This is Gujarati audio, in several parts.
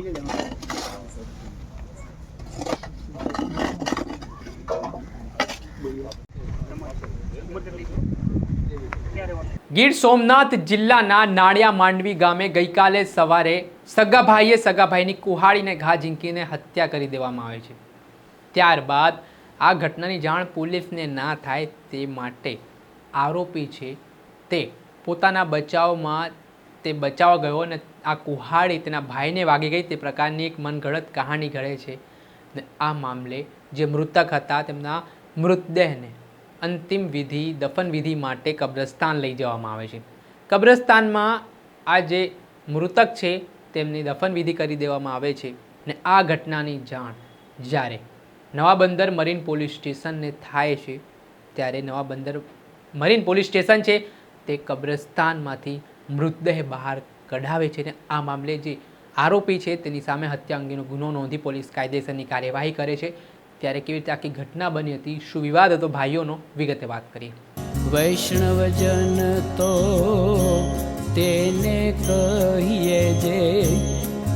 ગીર સોમનાથ જિલ્લાના નાળિયા માંડવી ગામે ગઈકાલે સવારે સગાભાઈએ સગાભાઈની કુહાડીને ઘા ઝીંકીને હત્યા કરી દેવામાં આવી છે। ત્યારબાદ આ ઘટનાની જાણ પોલીસને ના થાય તે માટે આરોપી છે તે પોતાના બચાવમાં તે બચાવવા ગયો અને આ કુહાડી તેના ભાઈને વાગી ગઈ તે પ્રકારની એક મનગઢંત કહાની ઘડે છે। ને આ મામલે જે મૃતક હતા તેમના મૃતદેહને અંતિમ વિધિ દફન વિધિ માટે કબ્રસ્તાન લઈ જવામાં આવે છે। કબ્રસ્તાનમાં આ જે મૃતક છે તેમની દફન વિધિ કરી દેવામાં આવે છે ને આ ઘટનાની જાણ જ્યારે નવા બંદર મરીન પોલીસ સ્ટેશનને થાય છે ત્યારે નવા બંદર મરીન પોલીસ સ્ટેશન છે તે કબ્રસ્તાનમાંથી મૃતદેહ બહાર કઢાવે છે ને આ મામલે જે આરોપી છે તેની સામે હત્યા અંગેનો ગુનો નોંધી પોલીસ કાયદેસરની કાર્યવાહી કરે છે। ત્યારે કેવી રીતે આખી ઘટના બની હતી, શું વિવાદ હતો ભાઈઓનો, વિગતે વાત કરીએ। વૈષ્ણવજન તો તેને કહીએ જે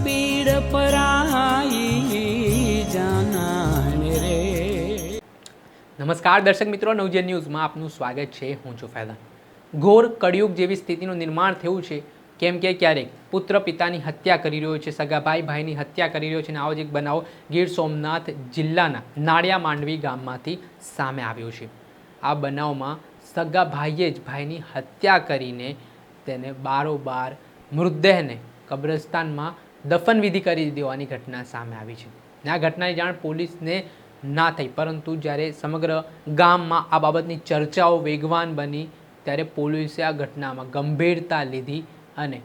પીડ પરાઈ જાનાને રે। નમસ્કાર દર્શક મિત્રો, નવજીવન ન્યૂઝમાં આપનું સ્વાગત છે। હું છું ફૈઝાન। ઘોર કળિયુગ જેવી સ્થિતિનું નિર્માણ થયું છે, કેમ કે ક્યારેક પુત્ર પિતાની હત્યા કરી રહ્યો છે, સગા ભાઈની હત્યા કરી રહ્યો છે અને આવો જ એક બનાવ ગીર સોમનાથ જિલ્લાના નાળિયા માંડવી ગામમાંથી સામે આવ્યો છે। આ બનાવમાં સગા ભાઈએ જ ભાઈની હત્યા કરીને તેને બારોબાર મૃતદેહને કબ્રસ્તાનમાં દફન વિધિ કરી દેવાની ઘટના સામે આવી છે। આ ઘટનાની જાણ પોલીસને ના થઈ, પરંતુ જ્યારે સમગ્ર ગામમાં આ બાબતની ચર્ચાઓ વેગવાન બની ત્યારે પોલીસે આ ઘટનામાં ગંભીરતા લીધી અને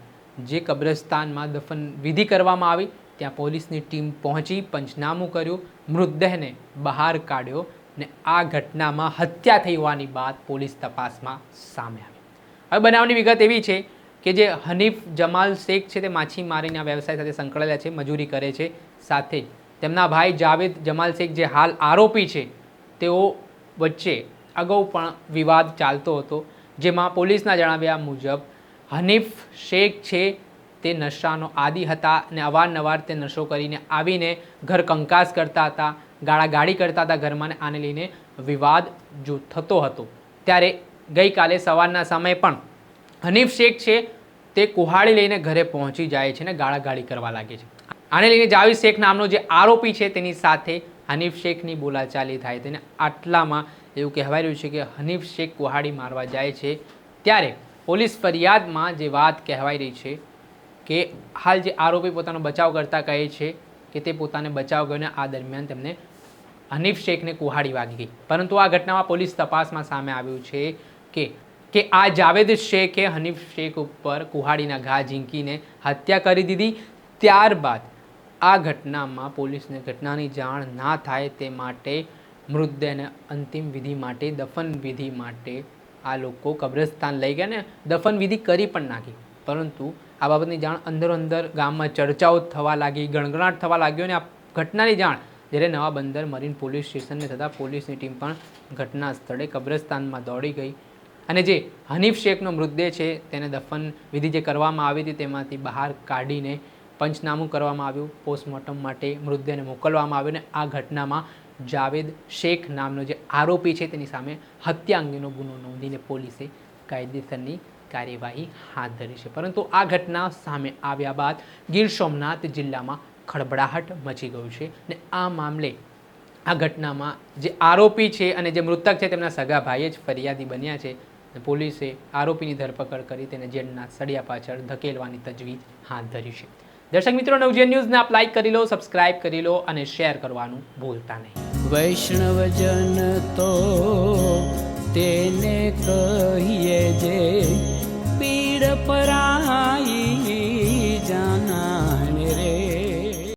જે કબ્રસ્તાનમાં દફન વિધિ કરવામાં આવી ત્યાં પોલીસની ટીમ પહોંચી પંચનામું કર્યું, મૃતદેહને બહાર કાઢ્યો ને આ ઘટનામાં હત્યા થઈ હોવાની વાત પોલીસ તપાસમાં સામે આવી। હવે બનાવની વિગત એવી છે કે જે હનીફ જમાલ શેખ છે તે માછીમારીના વ્યવસાય સાથે સંકળાયેલા છે, મજૂરી કરે છે। સાથે જ તેમના ભાઈ જાવેદ જમાલ શેખ જે હાલ આરોપી છે તેઓ વચ્ચે અગાઉ પણ વિવાદ ચાલતો હતો, જેમાં પોલીસના જણાવ્યા મુજબ હનીફ શેખ છે તે નશાનો આદી હતા અને અવારનવાર તે નશો કરીને આવીને ઘર કંકાસ કરતા હતા, ગાળાગાળી કરતા હતા ઘરમાં, ને આને લઈને વિવાદ જો થતો હતો। ત્યારે ગઈકાલે સવારના સમયે પણ હનીફ શેખ છે તે કુહાડી લઈને ઘરે પહોંચી જાય છે ને ગાળાગાળી કરવા લાગે છે। આને લઈને જાવેદ શેખ નામનો જે આરોપી છે તેની સાથે હનીફ શેખની બોલાચાલી થાય છે અને આટલામાં એવું કહેવાય રહ્યું છે કે હનીફ શેખ કુહાડી મારવા જાય છે ત્યારે પોલીસ ફરિયાદમાં જે વાત કહેવાઈ રહી છે કે હાલ જે આરોપી પોતાનો બચાવ કરતા કહે છે કે તે પોતાને બચાવ ગયો અને આ દરમિયાન તેમને હનીફ શેખને કુહાડી વાગી ગઈ, પરંતુ આ ઘટનામાં પોલીસ તપાસમાં સામે આવ્યું છે કે આ જાવેદ શેખે હનીફ શેખ ઉપર કુહાડીના ઘા ઝીંકીને હત્યા કરી દીધી। ત્યારબાદ આ ઘટનામાં પોલીસને ઘટનાની જાણ ના થાય તે માટે મૃતદેહને અંતિમ વિધિ માટે દફન વિધિ માટે આ લોકો કબ્રસ્તાન લઈ ગયા ને દફન વિધિ કરી પણ નાખી, પરંતુ આ બાબતની જાણ અંદરો અંદર ગામમાં ચર્ચાઓ થવા લાગી, ગણગણાટ થવા લાગ્યો અને આ ઘટનાની જાણ જ્યારે નવા બંદર મરીન પોલીસ સ્ટેશનને થતાં પોલીસની ટીમ પણ ઘટના સ્થળે કબ્રસ્તાનમાં દોડી ગઈ અને જે હનીફ શેખનો મૃતદેહ છે તેને દફન વિધિ જે કરવામાં આવી હતી તેમાંથી બહાર કાઢીને પંચનામું કરવામાં આવ્યું, પોસ્ટમોર્ટમ માટે મૃતદેહને મોકલવામાં આવ્યો અને આ ઘટનામાં જાવેદ શેખ નામનો જે આરોપી છે તેની સામે હત્યા અંગેનો ગુનો નોંધીને પોલીસે કાયદેસરની કાર્યવાહી હાથ ધરી છે। પરંતુ આ ઘટના સામે આવ્યા બાદ ગીર સોમનાથ જિલ્લામાં ખળબળાહટ મચી ગયું છે અને આ મામલે આ ઘટનામાં જે આરોપી છે અને જે મૃતક છે તેમના સગા ભાઈએ જ ફરિયાદી બન્યા છે। પોલીસે આરોપીની ધરપકડ કરી તેને જેલના સળિયા પાછળ ધકેલવાની તજવીજ હાથ ધરી છે। દર્શક મિત્રો, નવજીવન ન્યૂઝને આપ લાઈક કરી લો, સબસ્ક્રાઇબ કરી લો અને શેર કરવાનું ભૂલતા નહીં। વૈષ્ણવજન તો તેને કહીએ જે પીડ પરાઈ